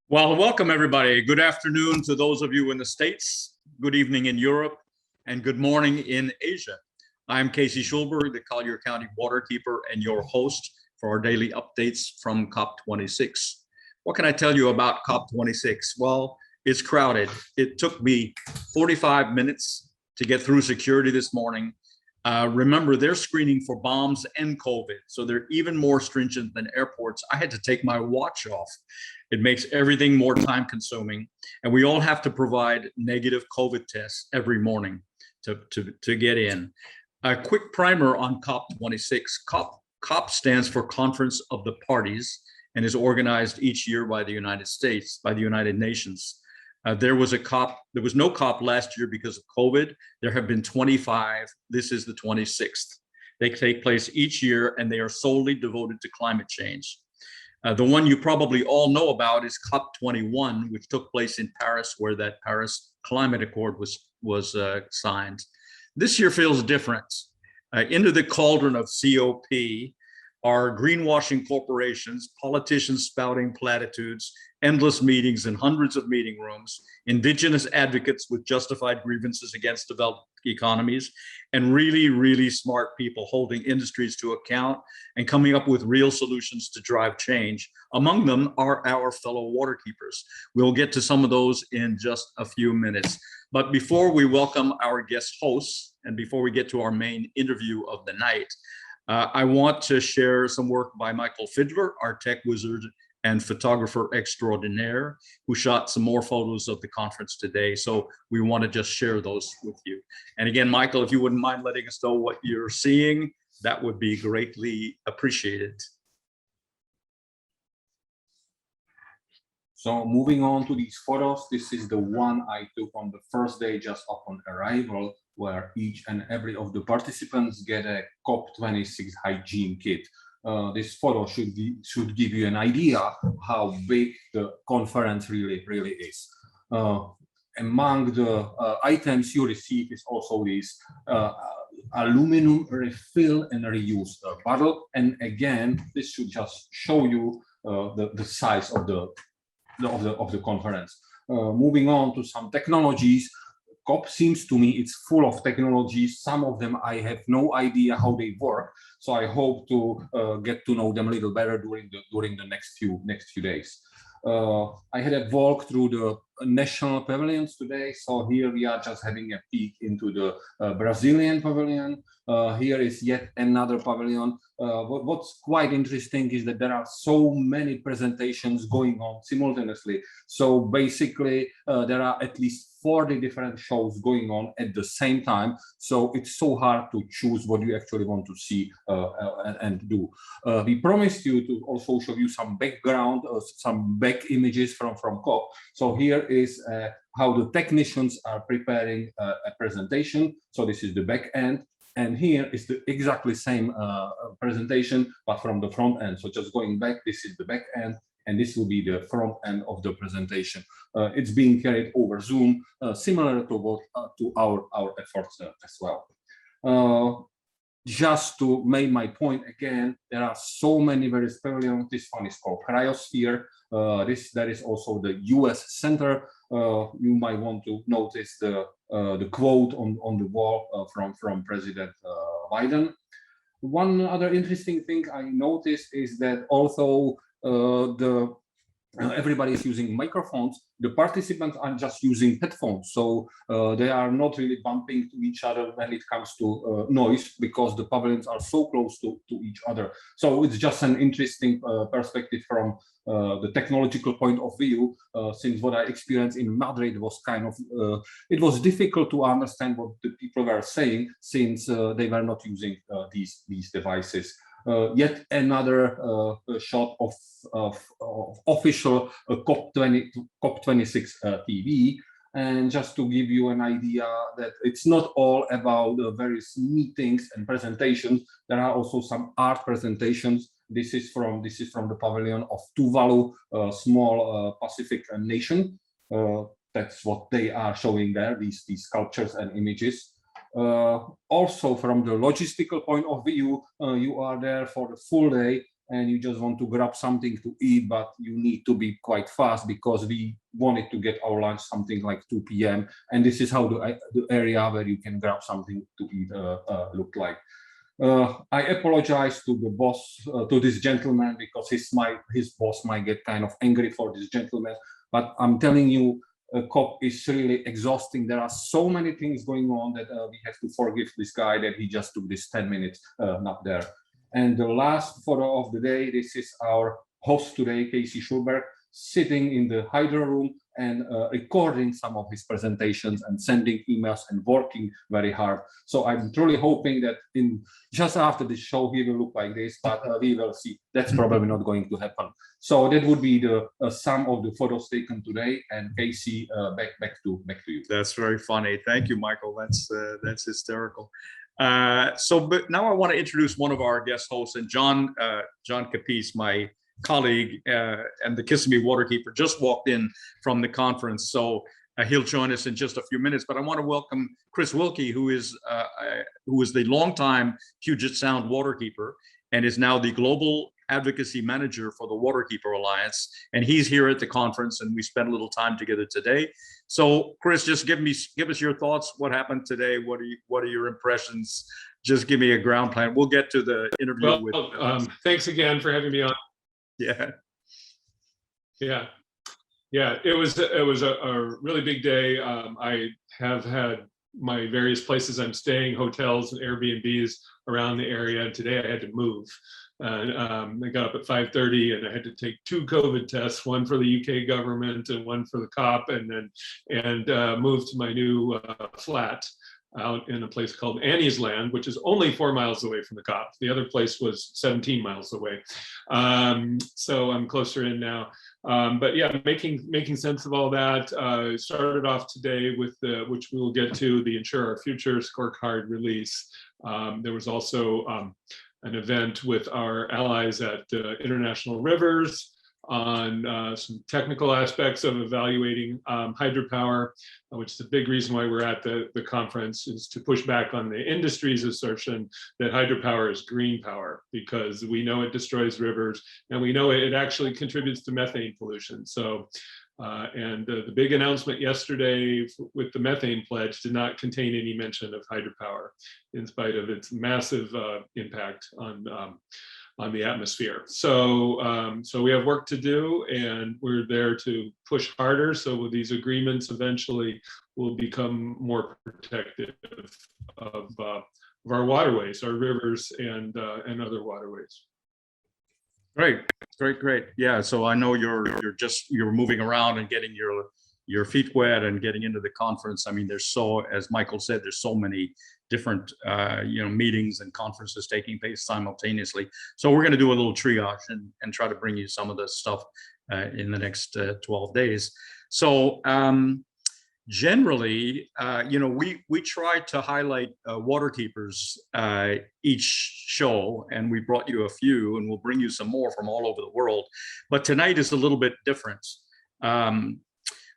Well, welcome everybody. Good afternoon to those of you in the States, good evening in Europe, and good morning in Asia. I'm Casey Schulberg, the Collier County Waterkeeper, and your host for our daily updates from COP26. What can I tell you about COP26? Well, it's crowded. It took me 45 minutes to get through security this morning. Remember, they're screening for bombs and COVID, so they're even more stringent than airports. I had to take my watch off. It makes everything more time consuming, and we all have to provide negative COVID tests every morning to get in. A quick primer on COP26. COP stands for Conference of the Parties and is organized each year by the United States, by the United Nations. There was no COP last year because of COVID. There have been 25. This is the 26th. They take place each year, and they are solely devoted to climate change. The one you probably all know about is COP21, which took place in Paris, where that Paris Climate Accord was signed. This year feels different. Into the cauldron of COP are greenwashing corporations, politicians spouting platitudes, endless meetings in hundreds of meeting rooms, indigenous advocates with justified grievances against developed economies, and really, really smart people holding industries to account and coming up with real solutions to drive change. Among them are our fellow waterkeepers. We'll get to some of those in just a few minutes. But before we welcome our guest hosts, and before we get to our main interview of the night, I want to share some work by Michael Fidler, our tech wizard and photographer extraordinaire, who shot some more photos of the conference today. So we want to just share those with you. And again, Michael, if you wouldn't mind letting us know what you're seeing, that would be greatly appreciated. So moving on to these photos, this is the one I took on the first day just upon arrival, where each and every of the participants get a COP26 hygiene kit. This photo should give you an idea how big the conference really is. Among the items you receive is also this aluminum refill and reuse bottle. And again, this should just show you the size of the conference. Moving on to some technologies. COP seems to me it's full of technologies. Some of them I have no idea how they work, so I hope to get to know them a little better during the next few days. I had a walk through the national pavilions today, so here we are just having a peek into the Brazilian pavilion. Here is yet another pavilion. What's quite interesting is that there are so many presentations going on simultaneously. So basically, there are at least 40 different shows going on at the same time. So it's so hard to choose what you actually want to see and do. We promised you to also show you some background, some back images from COP. So here is how the technicians are preparing a presentation. So this is the back end. And here is the exactly same presentation, but from the front end. So just going back, this is the back end, and this will be the front end of the presentation. It's being carried over Zoom, similar to our efforts as well. Just to make my point again, there are so many various pavilions. This one is called Cryosphere. There is also the US Center. You might want to notice the quote on the wall from President Biden. One other interesting thing I noticed is that although everybody is using microphones, the participants are just using headphones, so they are not really bumping to each other when it comes to noise, because the pavilions are so close to each other. So it's just an interesting perspective from the technological point of view, since what I experienced in Madrid was kind of, it was difficult to understand what the people were saying, since they were not using these devices. Yet another shot of official COP26 TV. And just to give you an idea that it's not all about the various meetings and presentations, there are also some art presentations. This is from the pavilion of Tuvalu, a small Pacific nation. That's what they are showing there, these sculptures and images. Also, from the logistical point of view, you are there for the full day. and you just want to grab something to eat, but you need to be quite fast because we wanted to get our lunch something like 2 p.m. And this is how the area where you can grab something to eat looked like. I apologize to the boss, to this gentleman, because his boss might get kind of angry for this gentleman. But I'm telling you, COP is really exhausting. There are so many things going on that we have to forgive this guy that he just took this 10 minutes nap there. And the last photo of the day, this is our host today, Casey Schulberg, sitting in the hydro room and recording some of his presentations and sending emails and working very hard. So I'm truly hoping that just after this show, he will look like this, but we will see. That's probably not going to happen. So that would be the sum of the photos taken today. And Casey, back to you. That's very funny. Thank you, Michael. That's hysterical. But now I want to introduce one of our guest hosts, and John Capece, my colleague and the Kissimmee Waterkeeper, just walked in from the conference, so he'll join us in just a few minutes. But I want to welcome Chris Wilke, who is the longtime Puget Sound Waterkeeper and is now the Global Advocacy Manager for the Waterkeeper Alliance, and he's here at the conference, and we spent a little time together today. So, Chris, just give us your thoughts. What happened today? What are your impressions? Just give me a ground plan. We'll get to the interview. Thanks again for having me on. Yeah. It was a really big day. I have had my various places I'm staying, hotels and Airbnbs around the area, and today I had to move. And I got up at 5:30 and I had to take 2 COVID tests, one for the UK government and one for the COP, and moved to my new flat out in a place called Annie's Land, which is only 4 miles away from the COP. The other place was 17 miles away. So I'm closer in now. But yeah, making sense of all that. Started off today with which we will get to, the Insure Our Future scorecard release. There was also an event with our allies at International Rivers on some technical aspects of evaluating hydropower, which is a big reason why we're at the conference, is to push back on the industry's assertion that hydropower is green power, because we know it destroys rivers and we know it actually contributes to methane pollution. So, the big announcement yesterday with the methane pledge did not contain any mention of hydropower, in spite of its massive impact on the atmosphere. So we have work to do, and we're there to push harder. So these agreements eventually will become more protective of our waterways, our rivers, and other waterways. Great. Yeah. So I know you're moving around and getting your feet wet and getting into the conference. I mean, as Michael said, there's so many different meetings and conferences taking place simultaneously. So we're going to do a little triage and try to bring you some of this stuff in the next 12 days. So generally, we try to highlight Waterkeepers each show, and we brought you a few, and we'll bring you some more from all over the world. But tonight is a little bit different.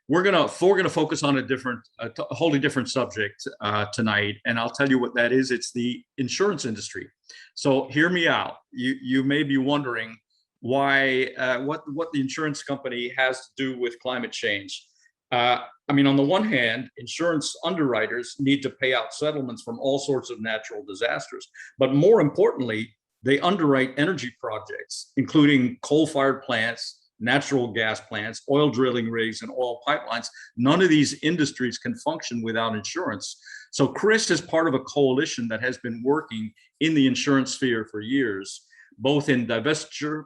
We're gonna focus on a wholly different subject tonight, and I'll tell you what that is. It's the insurance industry. So hear me out. You may be wondering why what the insurance company has to do with climate change. I mean, on the one hand, insurance underwriters need to pay out settlements from all sorts of natural disasters, but more importantly, they underwrite energy projects, including coal-fired plants, natural gas plants, oil drilling rigs, and oil pipelines. None of these industries can function without insurance. So Chris is part of a coalition that has been working in the insurance sphere for years, both in divestiture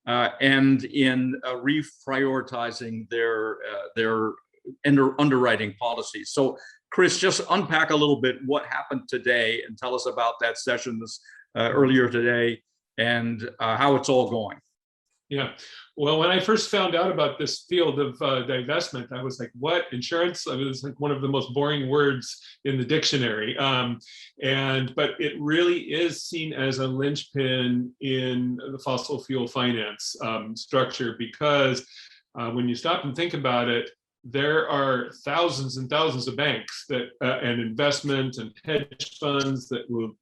and in reprioritizing their underwriting policies. So Chris, just unpack a little bit what happened today and tell us about that session earlier today and how it's all going. Yeah, well, when I first found out about this field of divestment, I was like, what, insurance? I mean, it was like one of the most boring words in the dictionary. But it really is seen as a linchpin in the fossil fuel finance structure, because when you stop and think about it, there are thousands and thousands of banks that and investment and hedge funds that will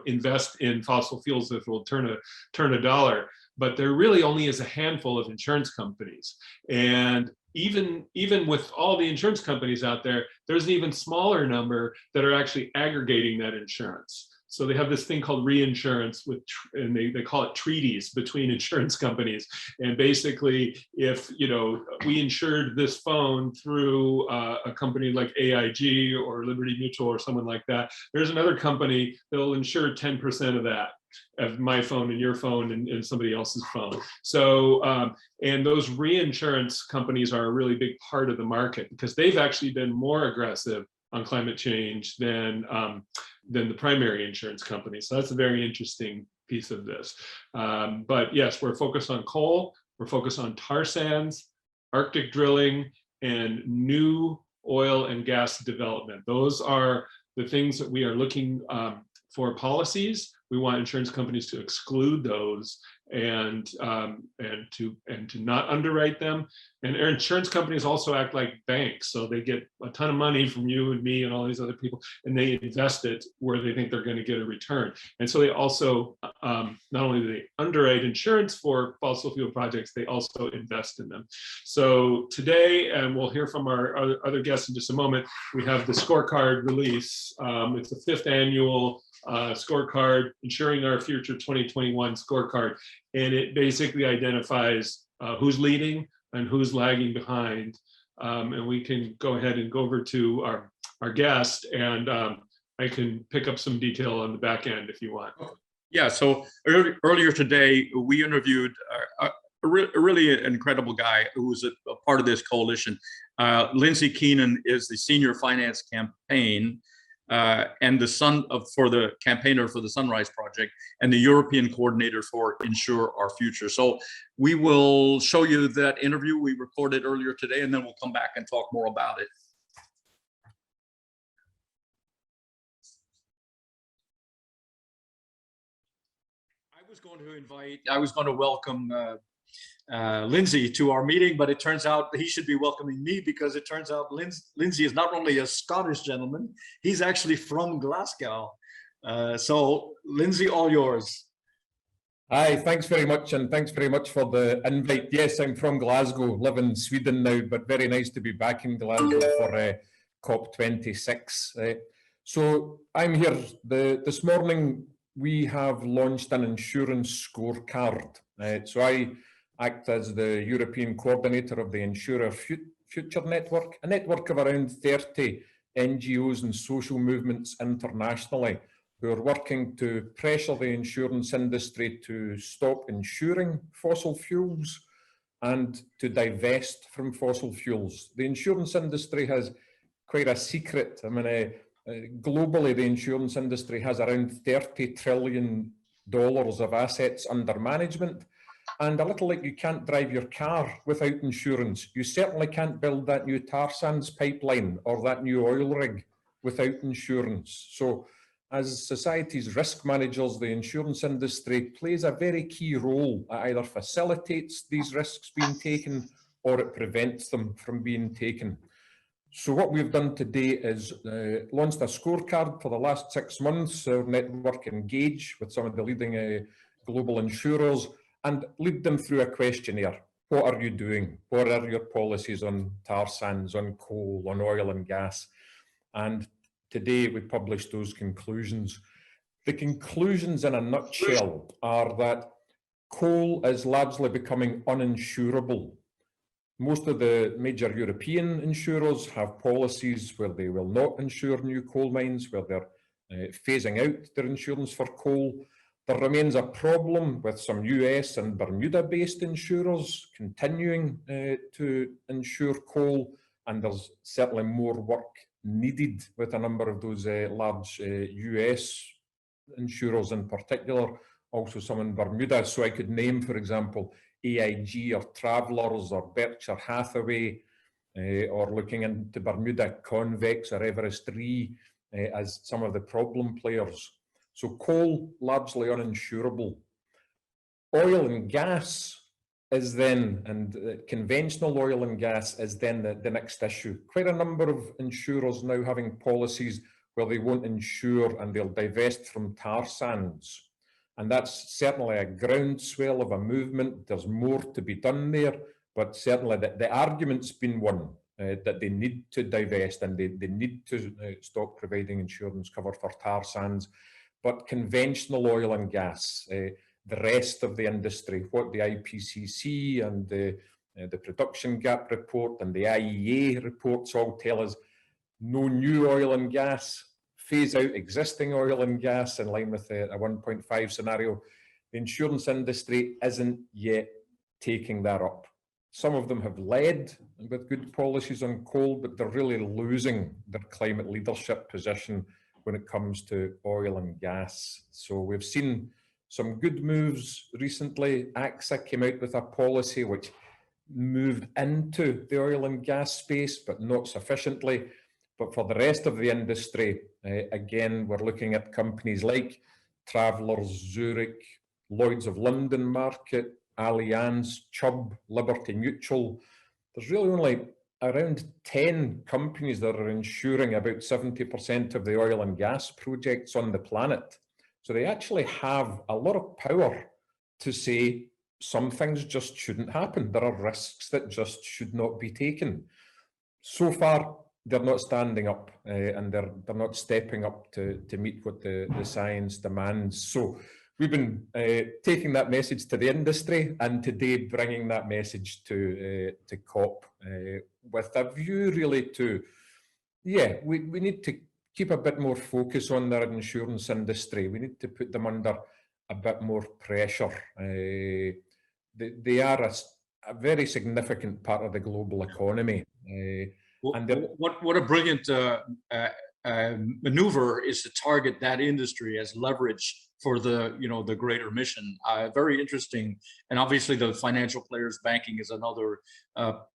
invest in fossil fuels that will turn a dollar. but there really only is a handful of insurance companies. And even with all the insurance companies out there, there's an even smaller number that are actually aggregating that insurance. So they have this thing called reinsurance and they call it treaties between insurance companies. And basically, if we insured this phone through a company like AIG or Liberty Mutual or someone like that, there's another company that will insure 10% of that, of my phone and your phone and somebody else's phone. So, and those reinsurance companies are a really big part of the market because they've actually been more aggressive on climate change than the primary insurance companies. So that's a very interesting piece of this. But yes, we're focused on coal, we're focused on tar sands, Arctic drilling, and new oil and gas development. Those are the things that we are looking for policies. We want insurance companies to exclude those and to not underwrite them. And our insurance companies also act like banks, so they get a ton of money from you and me and all these other people, and they invest it where they think they're going to get a return. And so they also not only do they underwrite insurance for fossil fuel projects, they also invest in them. So today, and we'll hear from our other guests in just a moment, we have the scorecard release. It's the 5th annual scorecard, Ensuring Our Future 2021 scorecard. And it basically identifies who's leading and who's lagging behind. And we can go ahead and go over to our guest, and I can pick up some detail on the back end if you want. Yeah, so earlier today, we interviewed a really incredible guy who's a part of this coalition. Lindsay Keenan is the senior finance campaign and for the campaigner for the Sunrise Project and the European coordinator for Insure Our Future. So we will show you that interview we recorded earlier today, and then we'll come back and talk more about it. I was going to welcome Lindsay to our meeting, but it turns out he should be welcoming me, because it turns out Lindsay is not only a Scottish gentleman, he's actually from Glasgow. So Lindsay, all yours. Hi, thanks very much, and thanks very much for the invite. Yes, I'm from Glasgow, live in Sweden now, but very nice to be back in Glasgow for COP26. So I'm here. This morning we have launched an insurance scorecard. So I act as the European coordinator of the Insure Our Future network, a network of around 30 NGOs and social movements internationally who are working to pressure the insurance industry to stop insuring fossil fuels and to divest from fossil fuels. The insurance industry has quite a secret. I mean, globally, the insurance industry has around $30 trillion of assets under management. And a little like you can't drive your car without insurance, you certainly can't build that new tar sands pipeline or that new oil rig without insurance. So as society's risk managers, the insurance industry plays a very key role. It either facilitates these risks being taken or it prevents them from being taken. So what we've done today is launched a scorecard for the last 6 months. Our network engage with some of the leading global insurers and lead them through a questionnaire. What are you doing? What are your policies on tar sands, on coal, on oil and gas? And today we published those conclusions. The conclusions in a nutshell are that coal is largely becoming uninsurable. Most of the major European insurers have policies where they will not insure new coal mines, where they're phasing out their insurance for coal. There remains a problem with some US and Bermuda-based insurers continuing to insure coal, and there's certainly more work needed with a number of those large US insurers in particular, also some in Bermuda. So I could name, for example, AIG or Travelers or Berkshire Hathaway, or looking into Bermuda, Convex or Everest Re as some of the problem players. So coal, largely uninsurable. Oil and gas is then, and conventional oil and gas is then the next issue. Quite a number of insurers now having policies where they won't insure and they'll divest from tar sands. And that's certainly a groundswell of a movement. There's more to be done there, but certainly the argument's been won that they need to divest and they need to stop providing insurance cover for tar sands. But conventional oil and gas, the rest of the industry, what the IPCC and the Production Gap report and the IEA reports all tell us, no new oil and gas, phase out existing oil and gas in line with a 1.5 scenario. The insurance industry isn't yet taking that up. Some of them have led with good policies on coal, but they're really losing their climate leadership position when it comes to oil and gas. So we've seen some good moves recently. AXA came out with a policy which moved into the oil and gas space, but not sufficiently. But for the rest of the industry, again, we're looking at companies like Travelers, Zurich, Lloyd's of London Market, Allianz, Chubb, Liberty Mutual. There's really only around 10 companies that are insuring about 70% of the oil and gas projects on the planet. So they actually have a lot of power to say some things just shouldn't happen. There are risks that just should not be taken. So far, they're not standing up and they're not stepping up to meet what the science demands. So we've been taking that message to the industry and today bringing that message to COP with a view really to, we need to keep a bit more focus on their insurance industry. We need to put them under a bit more pressure. They are a very significant part of the global economy. What a brilliant maneuver is to target that industry as leverage for the greater mission. Very interesting, and obviously the financial players, banking is another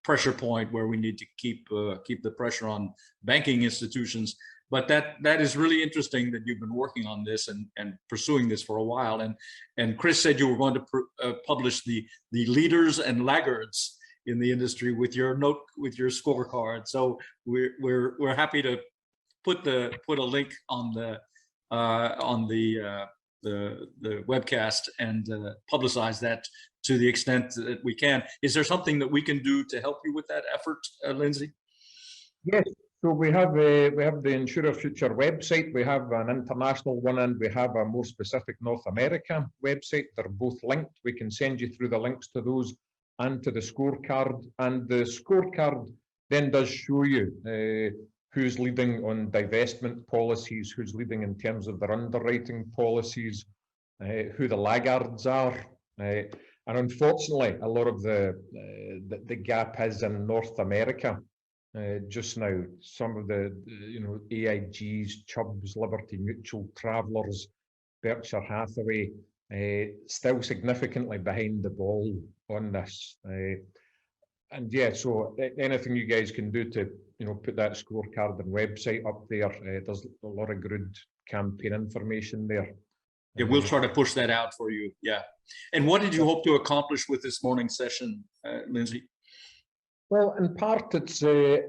pressure point where we need to keep the pressure on banking institutions. But that is really interesting that you've been working on this and pursuing this for a while. And Chris said you were going to publish the leaders and laggards in the industry with your scorecard. So we're happy to put a link on the webcast and publicize that to the extent that we can. Is there something that we can do to help you with that effort, Lindsay? Yes. So we have the Insure Future website. We have an international one and we have a more specific North America website. They're both linked. We can send you through the links to those and to the scorecard. And the scorecard then does show you who's leading on divestment policies, who's leading in terms of their underwriting policies, who the laggards are. And unfortunately, a lot of the gap is in North America. Just now, some of the AIGs, Chubbs, Liberty Mutual, Travelers, Berkshire Hathaway, still significantly behind the ball on this. And yeah, so anything you guys can do to put that scorecard and website up there, there's a lot of good campaign information there. Yeah, we'll try to push that out for you. Yeah. And what did you hope to accomplish with this morning's session, Lindsay? Well, in part, it's a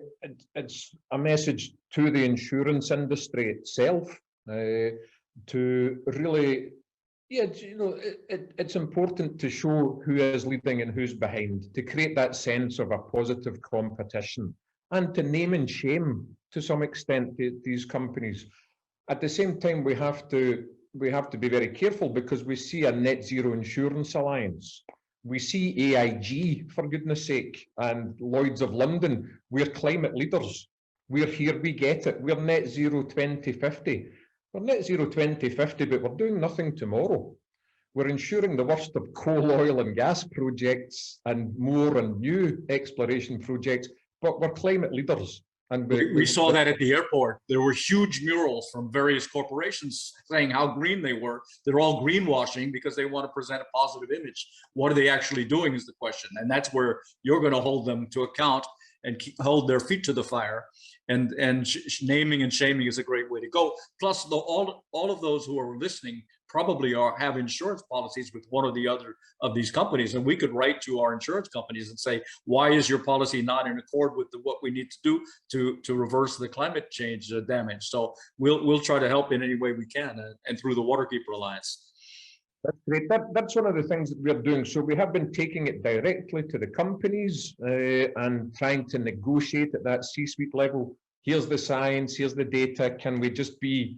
message to the insurance industry itself to really, it's important to show who is leading and who's behind, to create that sense of a positive competition and to name and shame to some extent these companies. At the same time, we have to be very careful because we see a net zero insurance alliance. We see AIG, for goodness sake, and Lloyd's of London. We're climate leaders. We're here, we get it. We're net zero 2050. We're net zero 2050, but we're doing nothing tomorrow. We're ensuring the worst of coal, oil and gas projects and more and new exploration projects, but we're climate leaders. And we saw that at the airport. There were huge murals from various corporations saying how green they were. They're all greenwashing because they want to present a positive image. What are they actually doing is the question. And that's where you're going to hold them to account and hold their feet to the fire. And naming and shaming is a great way to go. Plus, all of those who are listening probably have insurance policies with one or the other of these companies. And we could write to our insurance companies and say, why is your policy not in accord with what we need to do to reverse the climate change damage? So we'll try to help in any way we can and through the Waterkeeper Alliance. That's great. That's one of the things that we're doing. So we have been taking it directly to the companies and trying to negotiate at that C-suite level. Here's the science, here's the data. Can we just be,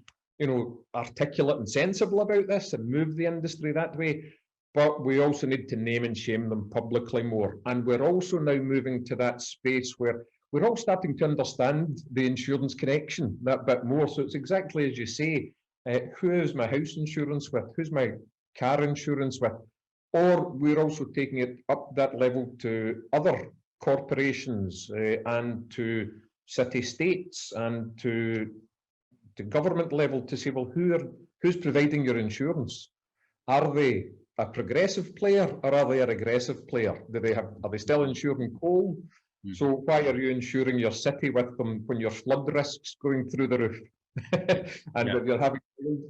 articulate and sensible about this and move the industry that way? But we also need to name and shame them publicly more. And we're also now moving to that space where we're all starting to understand the insurance connection that bit more. So it's exactly as you say, who is my house insurance with? Who's my car insurance with? Or we're also taking it up that level to other corporations and to city-states and to government level to say, well, who's providing your insurance? Are they a progressive player or are they a regressive player? Are they still insuring coal? So why are you insuring your city with them when your flood risk's going through the roof? And when you're having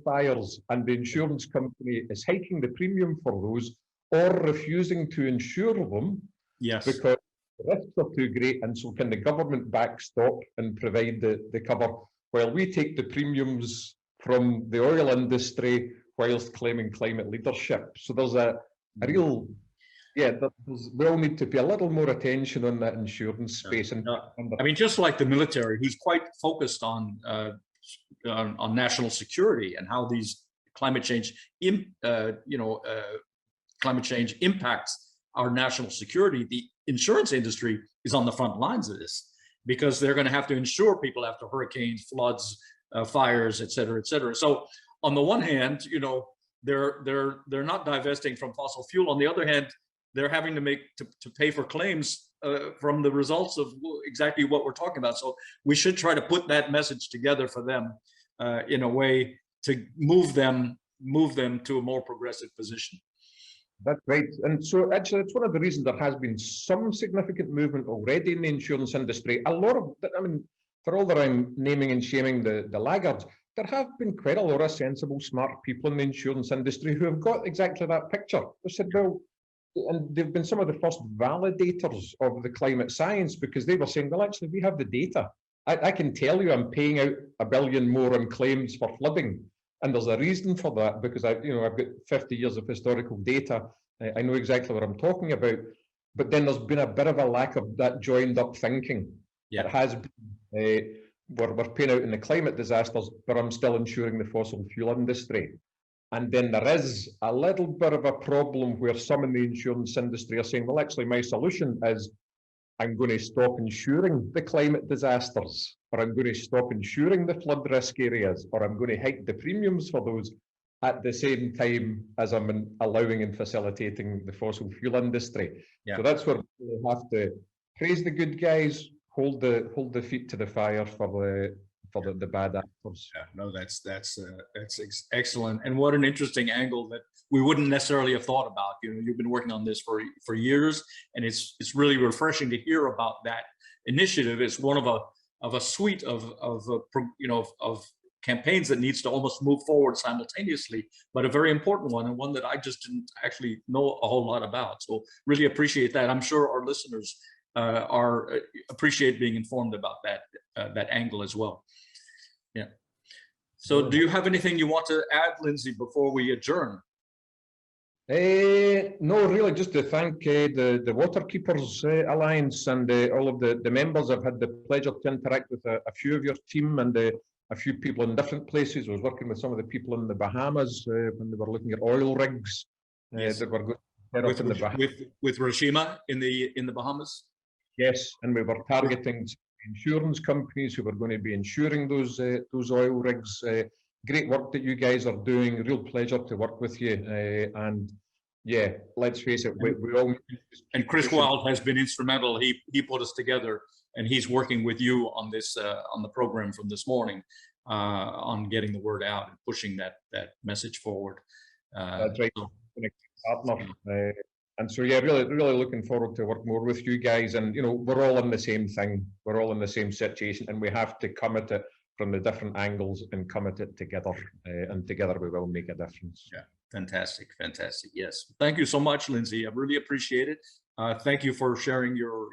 fires and the insurance company is hiking the premium for those or refusing to insure them because the risks are too great, and so can the government backstop and provide the cover while we take the premiums from the oil industry whilst claiming climate leadership. So there's a real, we all need to pay a little more attention on that insurance space. And I mean, just like the military, he's quite focused on national security and how these climate change impacts our national security. The insurance industry is on the front lines of this because they're going to have to insure people after hurricanes, floods, fires, et cetera, et cetera. So on the one hand, they're not divesting from fossil fuel. On the other hand, they're having to pay for claims from the results of exactly what we're talking about. So we should try to put that message together for them in a way to move them to a more progressive position. That's right. And so actually, it's one of the reasons there has been some significant movement already in the insurance industry. A lot of, I mean, for all that I'm naming and shaming the laggards, there have been quite a lot of sensible, smart people in the insurance industry who have got exactly that picture. They said, well, and they've been some of the first validators of the climate science because they were saying, well, actually, we have the data. I can tell you I'm paying out $1 billion more on claims for flooding. And there's a reason for that because I've got 50 years of historical data. I know exactly what I'm talking about. But then there's been a bit of a lack of that joined up thinking. It has been, we're paying out in the climate disasters, but I'm still insuring the fossil fuel industry. And then there is a little bit of a problem where some in the insurance industry are saying, well, actually, my solution is I'm going to stop insuring the climate disasters, or I'm going to stop insuring the flood risk areas, or I'm going to hike the premiums for those at the same time as I'm allowing and facilitating the fossil fuel industry. So that's where we have to praise the good guys, hold the feet to the fire for the bad actors. No, that's excellent, and what an interesting angle that we wouldn't necessarily have thought about. You've been working on this for years, and it's really refreshing to hear about that initiative. It's one of a suite of campaigns that needs to almost move forward simultaneously, but a very important one, and one that I just didn't actually know a whole lot about. So really appreciate that. I'm sure our listeners appreciate being informed about that angle as well. Yeah. So do you have anything you want to add, Lindsay, before we adjourn? No, really, just to thank the Waterkeepers Alliance and all of the members. I've had the pleasure to interact with a few of your team and a few people in different places. I was working with some of the people in the Bahamas when they were looking at oil rigs that were going to in the Bahamas. With Hiroshima in the Bahamas. Yes, and we were targeting insurance companies who were going to be insuring those oil rigs. Great work that you guys are doing. Real pleasure to work with you. And yeah, let's face it, we all. And Chris Wilke has been instrumental. He put us together, and he's working with you on this on the program from this morning on getting the word out and pushing that message forward. That's right. Partner. And so, yeah, really looking forward to work more with you guys. And, we're all in the same thing. We're all in the same situation, and we have to come at it from the different angles and come at it together. And together we will make a difference. Yeah, fantastic. Yes. Thank you so much, Lindsay. I really appreciate it. Thank you for sharing your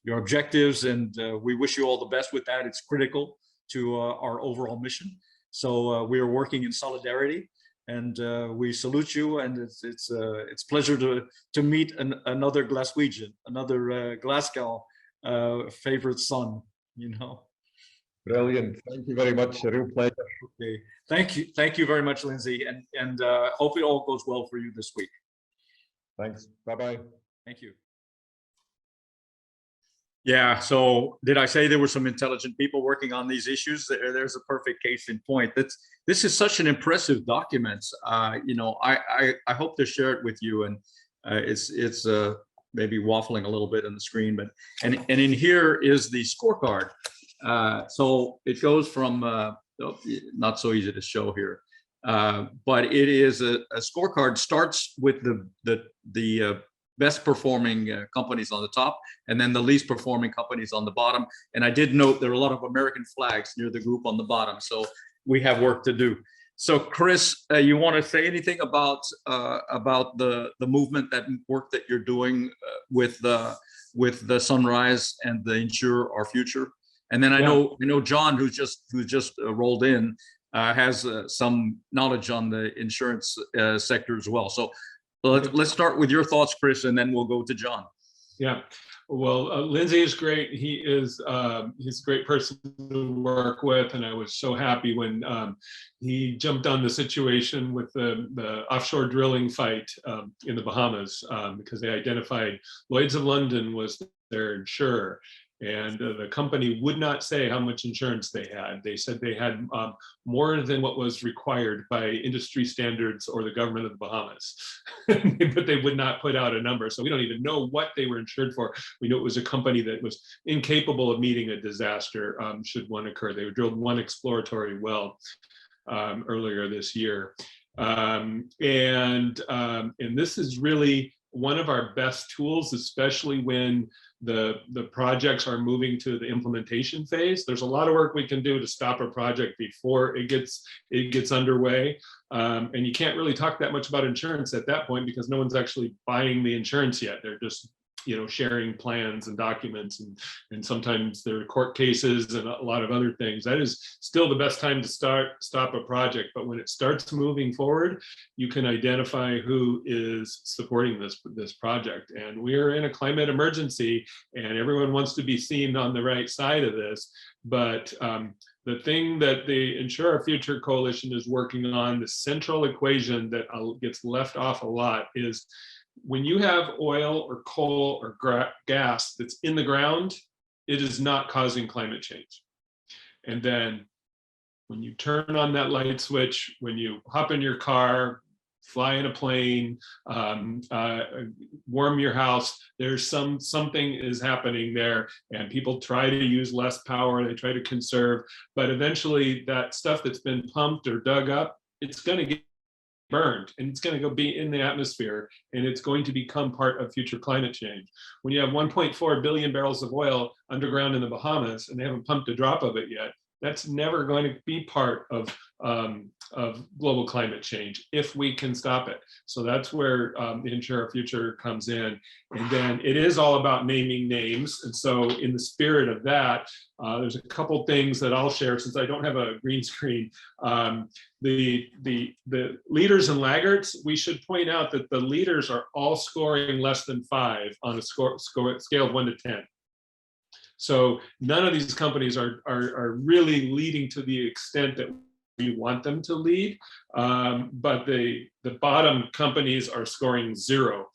objectives, and we wish you all the best with that. It's critical to our overall mission. So we are working in solidarity. and we salute you. And it's pleasure to meet another Glaswegian, another Glasgow favorite son. You know. Brilliant. Thank you very much. A real pleasure. Okay. Thank you very much, Lindsay, and hope it all goes well for you this week. Thanks. Bye-bye. Thank you. Yeah, so did I say there were some intelligent people working on these issues? There's a perfect case in point. This is such an impressive document. You know, I hope to share it with you, and it's maybe waffling a little bit on the screen, but and in here is the scorecard. So it goes from not so easy to show here, but it is a scorecard. Starts with the best performing companies on the top, and then the least performing companies on the bottom. And I did note there are a lot of American flags near the group on the bottom, so we have work to do. So Chris, you want to say anything about the movement, that work that you're doing with the Sunrise and the Insure Our Future? And then I know John, who just rolled in, has some knowledge on the insurance sector as well. So let's start with your thoughts, Chris, and then we'll go to John. Yeah, well, Lindsay is great. He's a great person to work with, and I was so happy when he jumped on the situation with the offshore drilling fight in the Bahamas, because they identified Lloyd's of London was their insurer. And the company would not say how much insurance they had. They said they had more than what was required by industry standards or the government of the Bahamas, but they would not put out a number. So we don't even know what they were insured for. We know it was a company that was incapable of meeting a disaster should one occur. They drilled one exploratory well earlier this year. And this is really one of our best tools, especially when the projects are moving to the implementation phase. There's a lot of work we can do to stop a project before it gets underway. And you can't really talk that much about insurance at that point because no one's actually buying the insurance yet. They're just, you know, sharing plans and documents, and sometimes there are court cases and a lot of other things. That is still the best time to stop a project. But when it starts moving forward, you can identify who is supporting this project. And we're in a climate emergency, and everyone wants to be seen on the right side of this. But the thing that the Insure Our Future Coalition is working on, the central equation that gets left off a lot, is when you have oil or coal or gas that's in the ground, it is not causing climate change. And then when you turn on that light switch, when you hop in your car, fly in a plane, warm your house, there's something is happening there, and people try to use less power, they try to conserve, but eventually that stuff that's been pumped or dug up, it's going to get burned, and it's going to go be in the atmosphere, and it's going to become part of future climate change. When you have 1.4 billion barrels of oil underground in the Bahamas and they haven't pumped a drop of it yet, that's never going to be part of global climate change if we can stop it. So that's where the Insure Our Future comes in. And then it is all about naming names. And so in the spirit of that, there's a couple things that I'll share since I don't have a green screen. The leaders and laggards, we should point out that the leaders are all scoring less than 5 on a scale of 1 to 10. So none of these companies are really leading to the extent that we want them to lead, but the bottom companies are scoring 0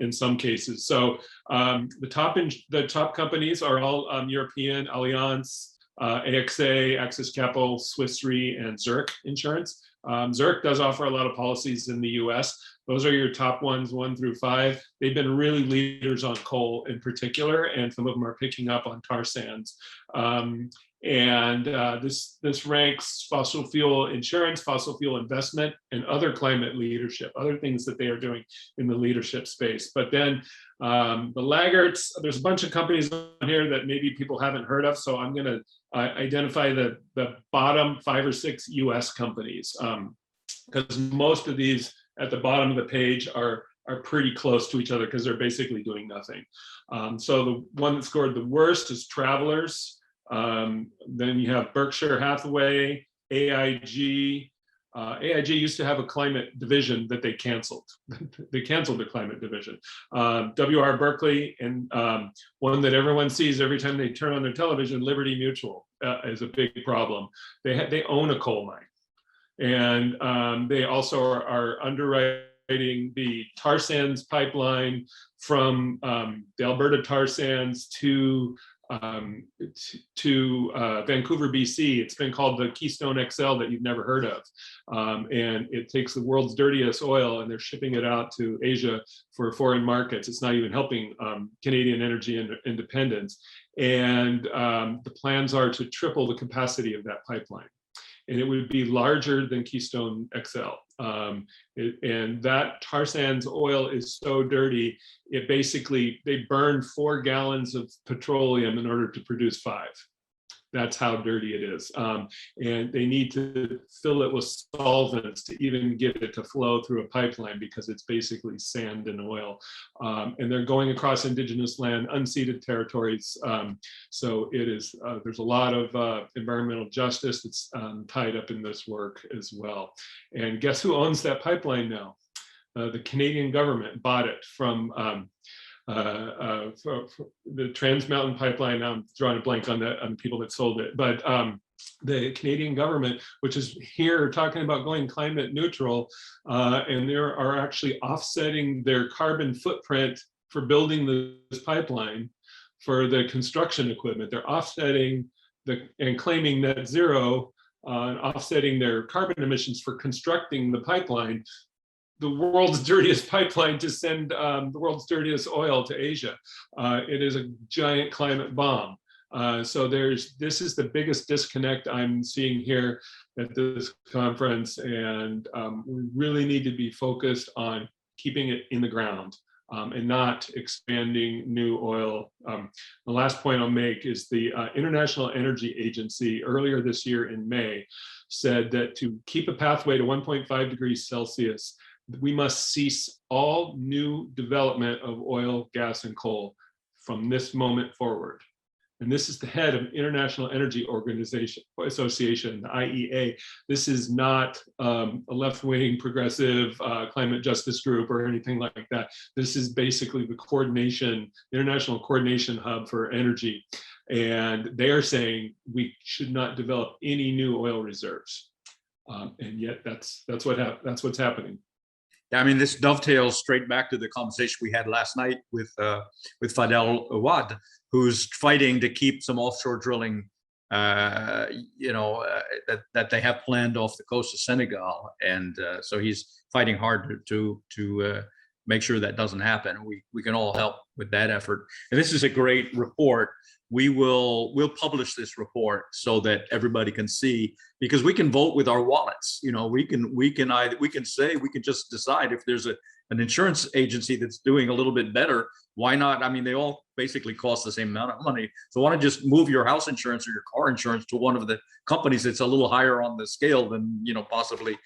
in some cases. So the top companies are all European: Allianz, AXA, Access Capital, Swiss Re, and Zurich Insurance. Zurich does offer a lot of policies in the US. Those are your top ones, 1 through 5. They've been really leaders on coal in particular, and some of them are picking up on tar sands. This ranks fossil fuel insurance, fossil fuel investment, and other climate leadership, other things that they are doing in the leadership space. But then the laggards, there's a bunch of companies on here that maybe people haven't heard of. So I'm going to identify the bottom 5 or 6 US companies, because most of these at the bottom of the page are pretty close to each other because they're basically doing nothing. So the one that scored the worst is Travelers. Then you have Berkshire Hathaway, AIG, AIG used to have a climate division that they canceled. They canceled the climate division. WR Berkeley, and one that everyone sees every time they turn on their television, Liberty Mutual, is a big problem. They own a coal mine, and they also are underwriting the tar sands pipeline from the Alberta tar sands to Vancouver, BC. It's been called the Keystone XL that you've never heard of. And it takes the world's dirtiest oil and they're shipping it out to Asia for foreign markets. It's not even helping Canadian energy independence. And the plans are to triple the capacity of that pipeline. And it would be larger than Keystone XL. And that tar sands oil is so dirty, it basically, they burn 4 gallons of petroleum in order to produce 5. That's how dirty it is. And they need to fill it with solvents to even get it to flow through a pipeline because it's basically sand and oil. And they're going across indigenous land, unceded territories. So it is, there's a lot of environmental justice that's tied up in this work as well. And guess who owns that pipeline now? The Canadian government bought it from for the Trans Mountain Pipeline. I'm drawing a blank on the people that sold it, but the Canadian government, which is here talking about going climate neutral, and they are actually offsetting their carbon footprint for building this pipeline for the construction equipment. They're offsetting and claiming net zero, offsetting their carbon emissions for constructing the pipeline, the world's dirtiest pipeline to send the world's dirtiest oil to Asia. It is a giant climate bomb. So this is the biggest disconnect I'm seeing here at this conference, and we really need to be focused on keeping it in the ground and not expanding new oil. The last point I'll make is the International Energy Agency earlier this year in May said that to keep a pathway to 1.5 degrees Celsius, we must cease all new development of oil, gas, and coal from this moment forward. And this is the head of International Energy Association, the IEA. This is not a left-wing progressive climate justice group or anything like that. This is basically the coordination, international coordination hub for energy. And they are saying we should not develop any new oil reserves. And yet that's what's happening. I mean, this dovetails straight back to the conversation we had last night with Fadel Awad, who's fighting to keep some offshore drilling, that they have planned off the coast of Senegal, and so he's fighting hard to make sure that doesn't happen. We can all help with that effort. And this is a great report. We'll publish this report so that everybody can see, because we can vote with our wallets. We can just decide if there's an insurance agency that's doing a little bit better. Why not? I mean, they all basically cost the same amount of money. So why don't you just move your house insurance or your car insurance to one of the companies that's a little higher on the scale than, possibly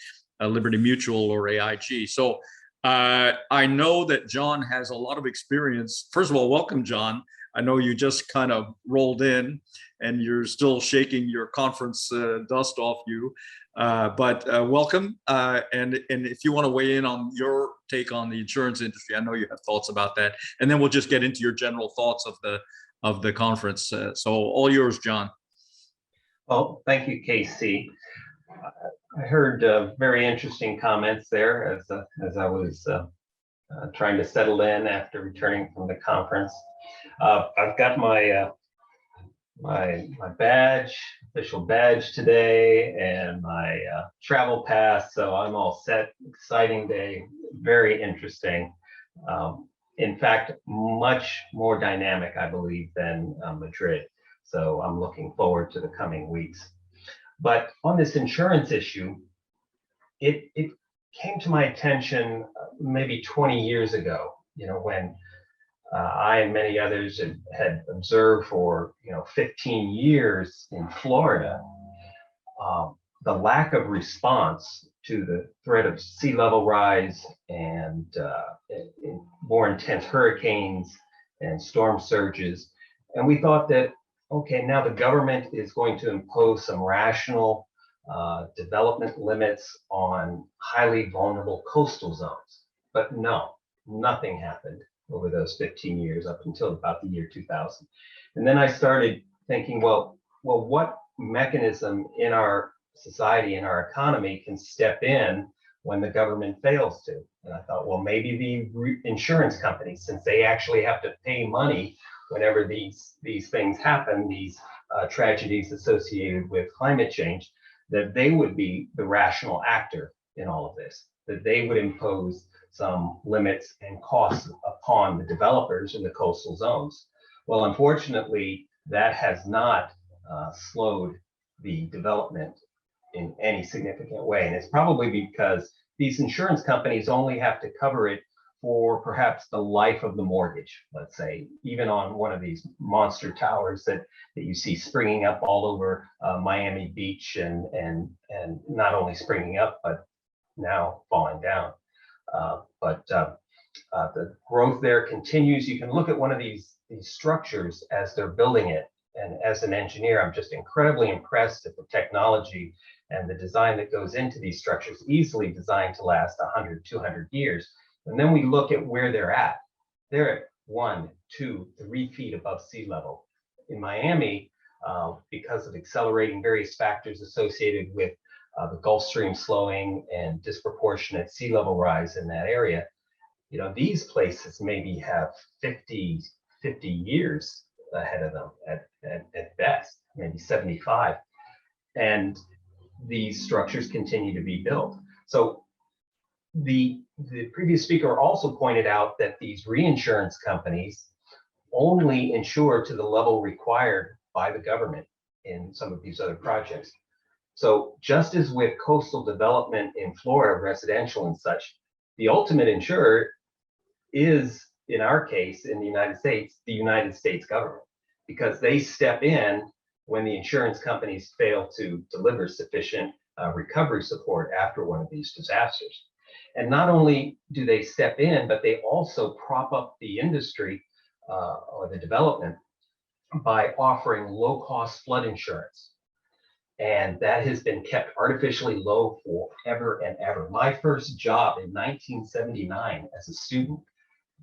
Liberty Mutual or AIG. So I know that John has a lot of experience. First of all, welcome, John. I know you just kind of rolled in and you're still shaking your conference dust off you, but welcome. And if you want to weigh in on your take on the insurance industry, I know you have thoughts about that. And then we'll just get into your general thoughts of the conference. So all yours, John. Well, thank you, Casey. I heard very interesting comments there as I was trying to settle in after returning from the conference. I've got my badge, official badge today, and my travel pass, so I'm all set. Exciting day, very interesting. In fact, much more dynamic, I believe, than Madrid. So I'm looking forward to the coming weeks. But on this insurance issue, it came to my attention maybe 20 years ago, when I and many others had observed for 15 years in Florida the lack of response to the threat of sea level rise and more intense hurricanes and storm surges. And we thought that, okay, now the government is going to impose some rational development limits on highly vulnerable coastal zones. But no, nothing happened over those 15 years up until about the year 2000. And then I started thinking, well, what mechanism in our society, in our economy, can step in when the government fails to? And I thought, well, maybe the insurance companies, since they actually have to pay money whenever these things happen, these tragedies associated with climate change, that they would be the rational actor in all of this, that they would impose some limits and costs upon the developers in the coastal zones. Well, unfortunately, that has not slowed the development in any significant way. And it's probably because these insurance companies only have to cover it for perhaps the life of the mortgage, let's say, even on one of these monster towers that you see springing up all over Miami Beach, and not only springing up, but now falling down. The growth there continues. You can look at one of these structures as they're building it. And as an engineer, I'm just incredibly impressed at the technology and the design that goes into these structures, easily designed to last 100, 200 years. And then we look at where they're at. They're at 1, 2, 3 feet above sea level. In Miami, because of accelerating various factors associated with the Gulf Stream slowing and disproportionate sea level rise in that area, these places maybe have 50 years ahead of them at best, maybe 75. And these structures continue to be built. So the previous speaker also pointed out that these reinsurance companies only insure to the level required by the government in some of these other projects. So just as with coastal development in Florida, residential and such, the ultimate insurer is, in our case, in the United States government, because they step in when the insurance companies fail to deliver sufficient recovery support after one of these disasters. And not only do they step in, but they also prop up the industry or the development by offering low-cost flood insurance. And that has been kept artificially low forever and ever. My first job in 1979 as a student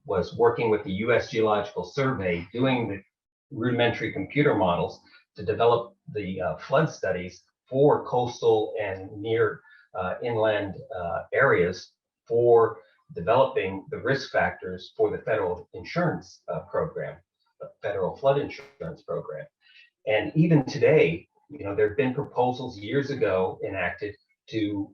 was working with the US Geological Survey, doing the rudimentary computer models to develop the flood studies for coastal and near inland areas, for developing the risk factors for the federal insurance program, the federal flood insurance program. And even today, there have been proposals years ago enacted to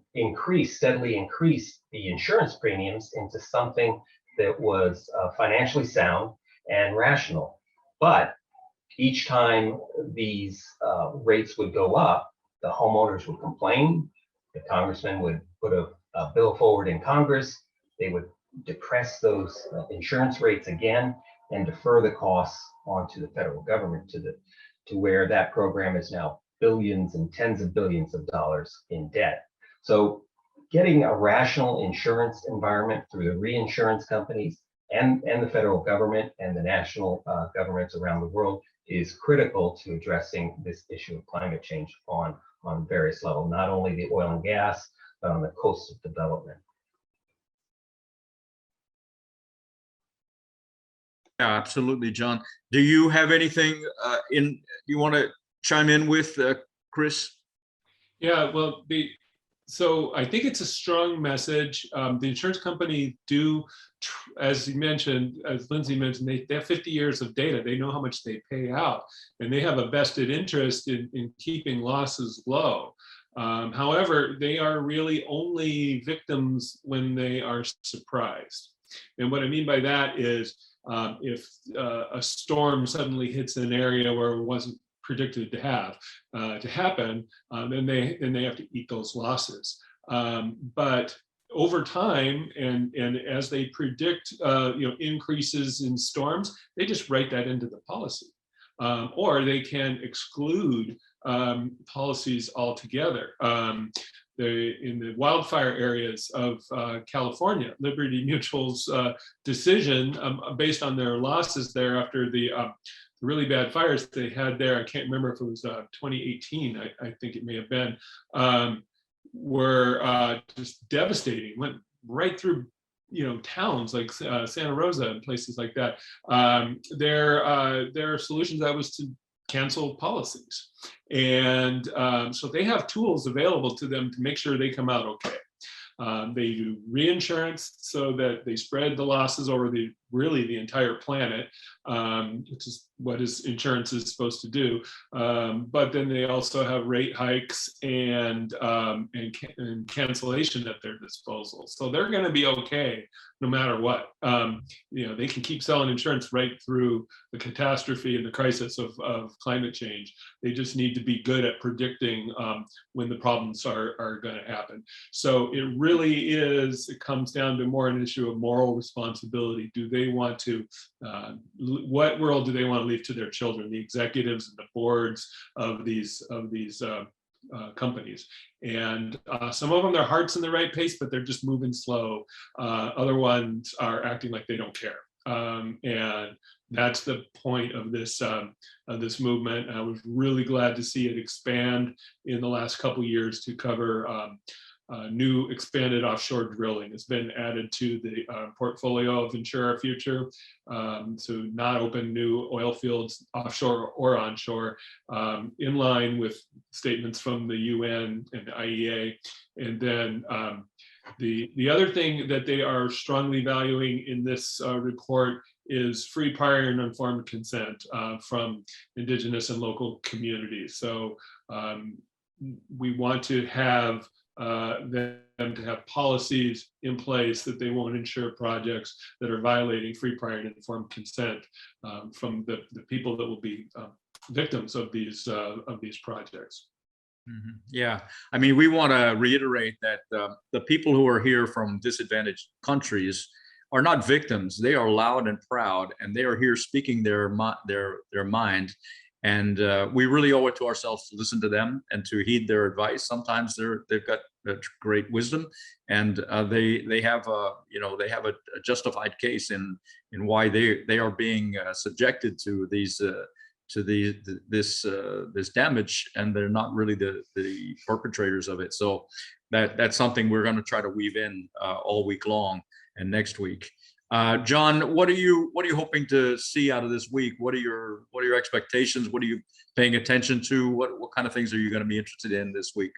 steadily increase the insurance premiums into something that was financially sound and rational. But each time these rates would go up, the homeowners would complain, the congressman would put a bill forward in Congress, they would depress those insurance rates again and defer the costs onto the federal government to where that program is now billions and tens of billions of dollars in debt. So getting a rational insurance environment through the reinsurance companies and the federal government and the national governments around the world is critical to addressing this issue of climate change on various levels, not only the oil and gas, but on the coastal development. Yeah, absolutely, John. Do you have anything you want to chime in with, Chris? Yeah, well, so I think it's a strong message. The insurance company do, as you mentioned, as Lindsay mentioned, they have 50 years of data. They know how much they pay out, and they have a vested interest in keeping losses low. However, they are really only victims when they are surprised. And what I mean by that is if a storm suddenly hits an area where it wasn't predicted to happen, then they have to eat those losses. But over time, and as they predict increases in storms, they just write that into the policy, or they can exclude policies altogether. In the wildfire areas of California, Liberty Mutual's decision based on their losses there after the really bad fires they had there, I can't remember if it was 2018, I think it may have been, were just devastating, went right through towns like Santa Rosa and places like that. Their solution to that was to cancel policies. And so they have tools available to them to make sure they come out okay. They do reinsurance so that they spread the losses over really the entire planet, which is what insurance is supposed to do. But then they also have rate hikes and cancellation at their disposal. So they're going to be okay no matter what. They can keep selling insurance right through the catastrophe and the crisis of climate change. They just need to be good at predicting when the problems are going to happen. So it really it comes down to more an issue of moral responsibility. Do they want to, what world do they want to leave to their children, the executives and the boards of these companies? And some of them, their heart's in the right place, but they're just moving slow. Other ones are acting like they don't care. And that's the point of this movement. I was really glad to see it expand in the last couple of years to cover new expanded offshore drilling. It's been added to the portfolio of Insure Our Future, to not open new oil fields offshore or onshore, in line with statements from the UN and the IEA. And then the other thing that they are strongly valuing in this report is free, prior, and informed consent from Indigenous and local communities. So we want to have them to have policies in place that they won't insure projects that are violating free, prior, and informed consent from the people that will be victims of these projects. Mm-hmm. Yeah, I mean, we want to reiterate that the people who are here from disadvantaged countries are not victims. They are loud and proud, and they are here speaking their mind. And we really owe it to ourselves to listen to them and to heed their advice. Sometimes they've got great wisdom, and they have a justified case in why they are being subjected to this damage, and they're not really the perpetrators of it. So that's something we're going to try to weave in all week long and next week. John, what are you hoping to see out of this week? What are your expectations? What are you paying attention to? What kind of things are you going to be interested in this week?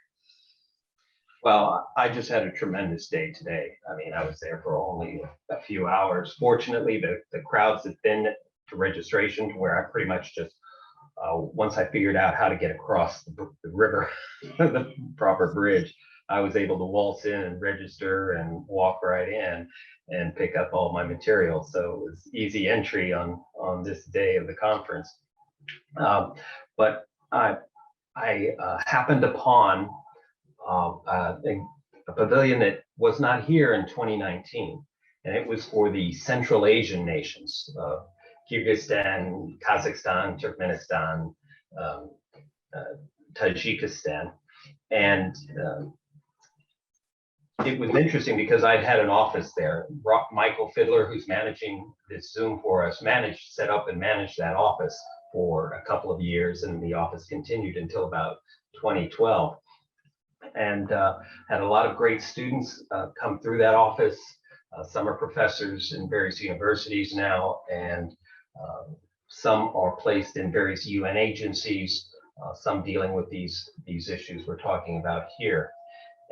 Well, I just had a tremendous day today. I mean, I was there for only a few hours. Fortunately, the crowds have been to registration to where I pretty much just, once I figured out how to get across the river, the proper bridge, I was able to waltz in and register and walk right in and pick up all my material. So it was easy entry on this day of the conference. But I happened upon a pavilion that was not here in 2019, and it was for the Central Asian nations, Kyrgyzstan, Kazakhstan, Turkmenistan, Tajikistan. And it was interesting because I'd had an office there. Michael Fiddler, who's managing this Zoom for us, set up and managed that office for a couple of years, and the office continued until about 2012. And had a lot of great students come through that office. Some are professors in various universities now, and some are placed in various UN agencies, some dealing with these issues we're talking about here.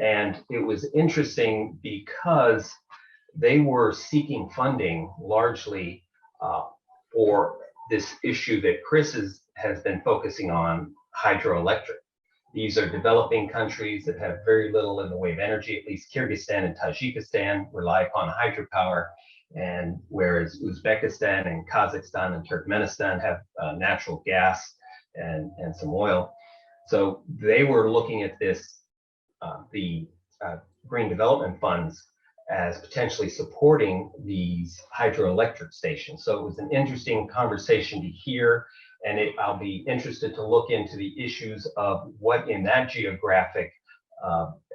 And it was interesting because they were seeking funding largely for this issue that Chris has been focusing on, hydroelectric. These are developing countries that have very little in the way of energy. At least Kyrgyzstan and Tajikistan rely upon hydropower, and whereas Uzbekistan and Kazakhstan and Turkmenistan have natural gas and some oil. So they were looking at this, the green development funds, as potentially supporting these hydroelectric stations. So it was an interesting conversation to hear, and I'll be interested to look into the issues of what in that geographic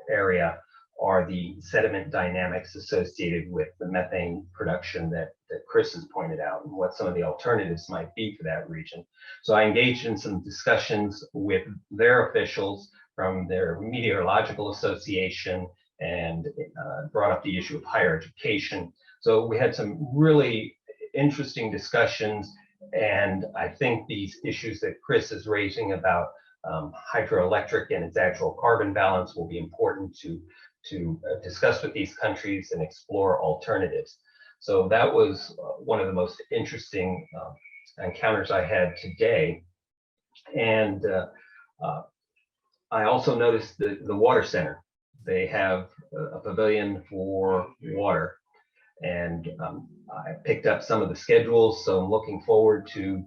area are the sediment dynamics associated with the methane production that Chris has pointed out, and what some of the alternatives might be for that region. So I engaged in some discussions with their officials from their meteorological association and brought up the issue of higher education. So we had some really interesting discussions, and I think these issues that Chris is raising about hydroelectric and its actual carbon balance will be important to discuss with these countries and explore alternatives. So that was one of the most interesting encounters I had today. And I also noticed the water center. They have a pavilion for water, and I picked up some of the schedules, so I'm looking forward to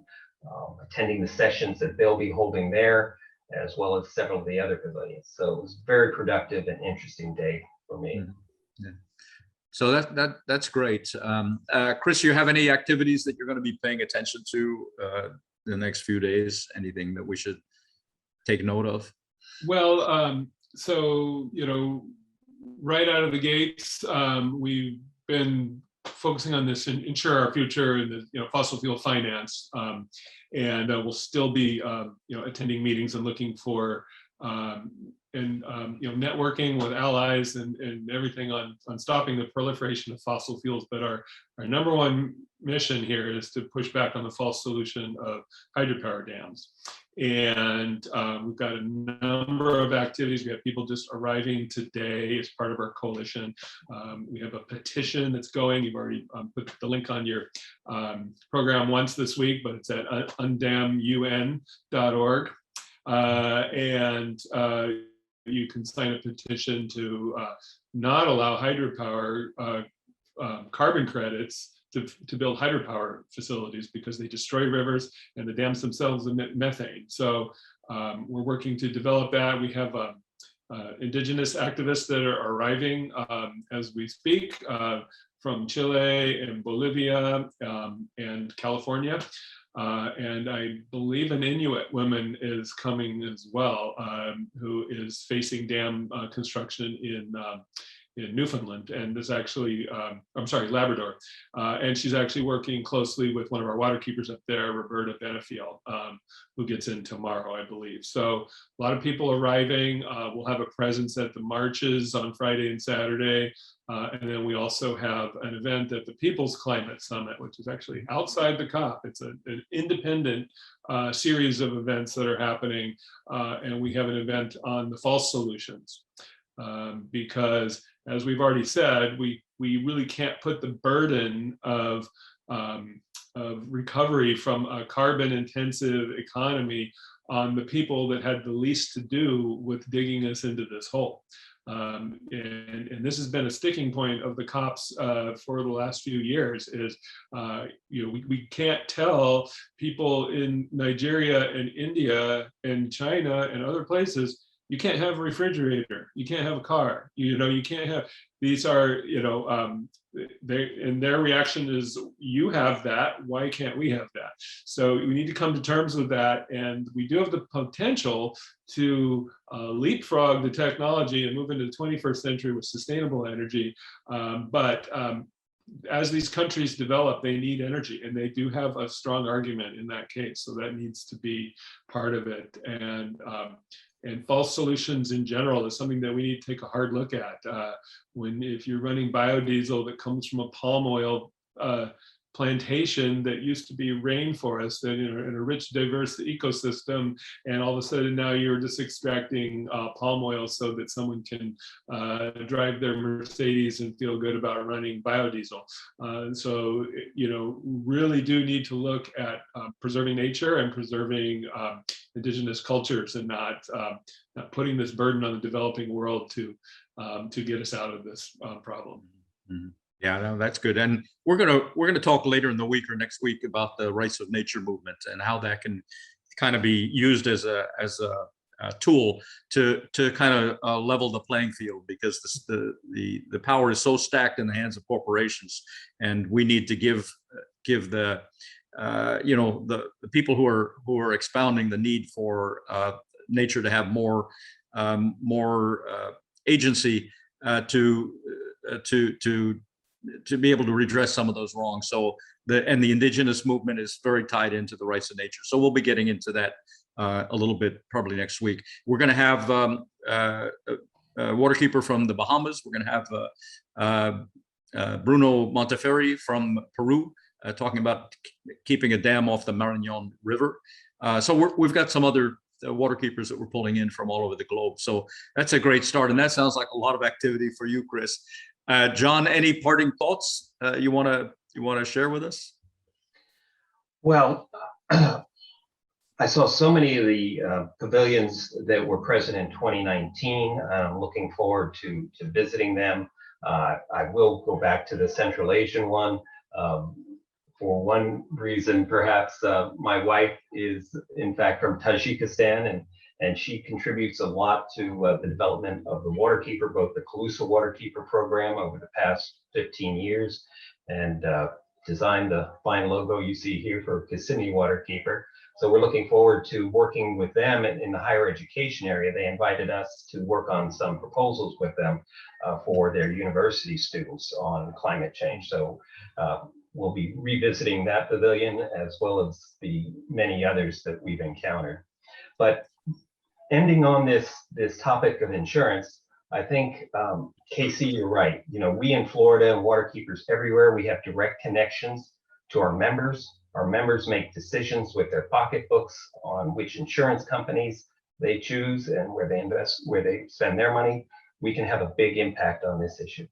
attending the sessions that they'll be holding there, as well as several of the other pavilions. So it was a very productive and interesting day for me. Yeah. So that's great. Chris, you have any activities that you're going to be paying attention to the next few days? Anything that we should take note of? Well, so, you know, right out of the gates, we've been focusing on this Insure Our Future and the, you know, fossil fuel finance, and we'll still be, you know, attending meetings and looking for you know, networking with allies and everything on stopping the proliferation of fossil fuels. But our number one mission here is to push back on the false solution of hydropower dams. And we've got a number of activities. We have people just arriving today as part of our coalition. We have a petition that's going. You've already put the link on your program once this week, but it's at undamun.org. And you can sign a petition to not allow hydropower carbon credits to build hydropower facilities, because they destroy rivers and the dams themselves emit methane. So we're working to develop that. We have indigenous activists that are arriving as we speak from Chile and Bolivia and California. And I believe an Inuit woman is coming as well, who is facing dam construction in Newfoundland, and is actually, I'm sorry, Labrador. And she's actually working closely with one of our waterkeepers up there, Roberta Benefiel, who gets in tomorrow, I believe. So a lot of people arriving. We'll have a presence at the marches on Friday and Saturday. And then we also have an event at the People's Climate Summit, which is actually outside the COP. It's an independent series of events that are happening. And we have an event on the false solutions. Because as we've already said, we really can't put the burden of recovery from a carbon intensive economy on the people that had the least to do with digging us into this hole. And this has been a sticking point of the COPs for the last few years, is you know, we can't tell people in Nigeria and India and China and other places, you can't have a refrigerator, you can't have a car, you know, you can't have, these are, you know, and their reaction is, you have that, why can't we have that? So we need to come to terms with that, and we do have the potential to leapfrog the technology and move into the 21st century with sustainable energy. But as these countries develop, they need energy, and they do have a strong argument in that case. So that needs to be part of it. And false solutions in general is something that we need to take a hard look at. If you're running biodiesel that comes from a palm oil plantation that used to be rainforest and in a rich, diverse ecosystem, and all of a sudden now you're just extracting palm oil so that someone can drive their Mercedes and feel good about running biodiesel. So, you know, really do need to look at preserving nature and preserving indigenous cultures, and not putting this burden on the developing world to get us out of this problem. Mm-hmm. Yeah, no, that's good. And we're gonna talk later in the week or next week about the rights of nature movement and how that can kind of be used as a tool to kind of level the playing field, because the power is so stacked in the hands of corporations, and we need to give the you know, the people who are expounding the need for nature to have more agency. to be able to redress some of those wrongs. So the indigenous movement is very tied into the rights of nature. So we'll be getting into that a little bit probably next week. We're going to have Waterkeeper from the Bahamas. We're going to have Bruno Montefiore from Peru talking about keeping a dam off the Marañón River. So we've got some other waterkeepers that we're pulling in from all over the globe. So that's a great start. And that sounds like a lot of activity for you, Chris. John, any parting thoughts you want to share with us? Well, I saw so many of the pavilions that were present in 2019. I'm looking forward to visiting them. I will go back to the Central Asian one. For one reason, perhaps my wife is in fact from Tajikistan, and she contributes a lot to the development of the Waterkeeper, both the Calusa Waterkeeper program over the past 15 years, and designed the fine logo you see here for Kissimmee Waterkeeper. So we're looking forward to working with them in the higher education area. They invited us to work on some proposals with them for their university students on climate change. So we'll be revisiting that pavilion as well as the many others that we've encountered. But ending on this topic of insurance, I think, Casey, you're right. You know, we in Florida and waterkeepers everywhere, we have direct connections to our members. Our members make decisions with their pocketbooks on which insurance companies they choose and where they invest, where they spend their money. We can have a big impact on this issue.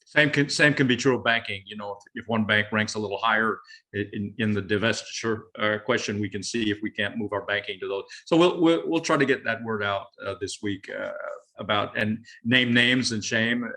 Same can be true of banking. You know, if one bank ranks a little higher in the divestiture question, we can see if we can't move our banking to those. So we'll try to get that word out this week about, and name names and shame.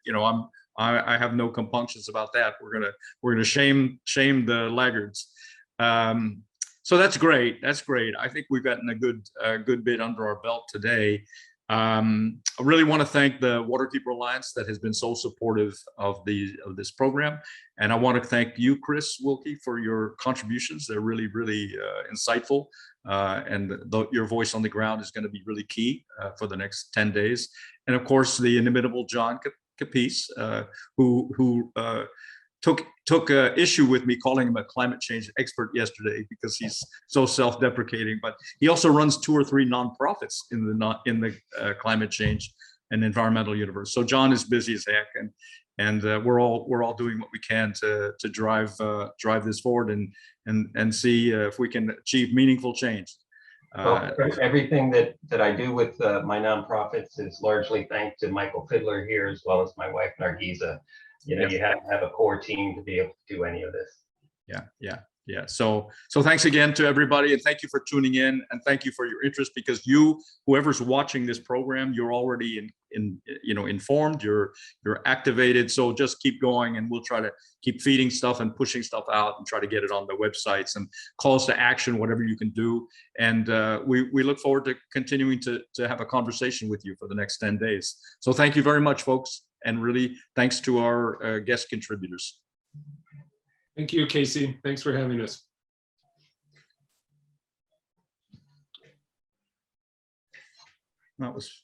You know, I have no compunctions about that. We're gonna shame the laggards. So that's great. That's great. I think we've gotten a good bit under our belt today. I really want to thank the Waterkeeper Alliance that has been so supportive of this program, and I want to thank you, Chris Wilke, for your contributions. They're really, really insightful, and your voice on the ground is going to be really key for the next 10 days. And of course, the inimitable John Capece, who took issue with me calling him a climate change expert yesterday because he's so self-deprecating, but he also runs 2 or 3 nonprofits in the climate change and environmental universe. So John is busy as heck, and we're all doing what we can to drive this forward and see if we can achieve meaningful change. Well, everything that I do with my nonprofits is largely thanks to Michael Fiddler here, as well as my wife Nargiza. You know, you have to have a core team to be able to do any of this. Yeah. So thanks again to everybody, and thank you for tuning in, and thank you for your interest, because whoever's watching this program, you're already informed, you're activated. So just keep going, and we'll try to keep feeding stuff and pushing stuff out and try to get it on the websites and calls to action, whatever you can do. And we look forward to continuing to have a conversation with you for the next 10 days. So thank you very much, folks. And really, thanks to our guest contributors. Thank you, Casey. Thanks for having us. That was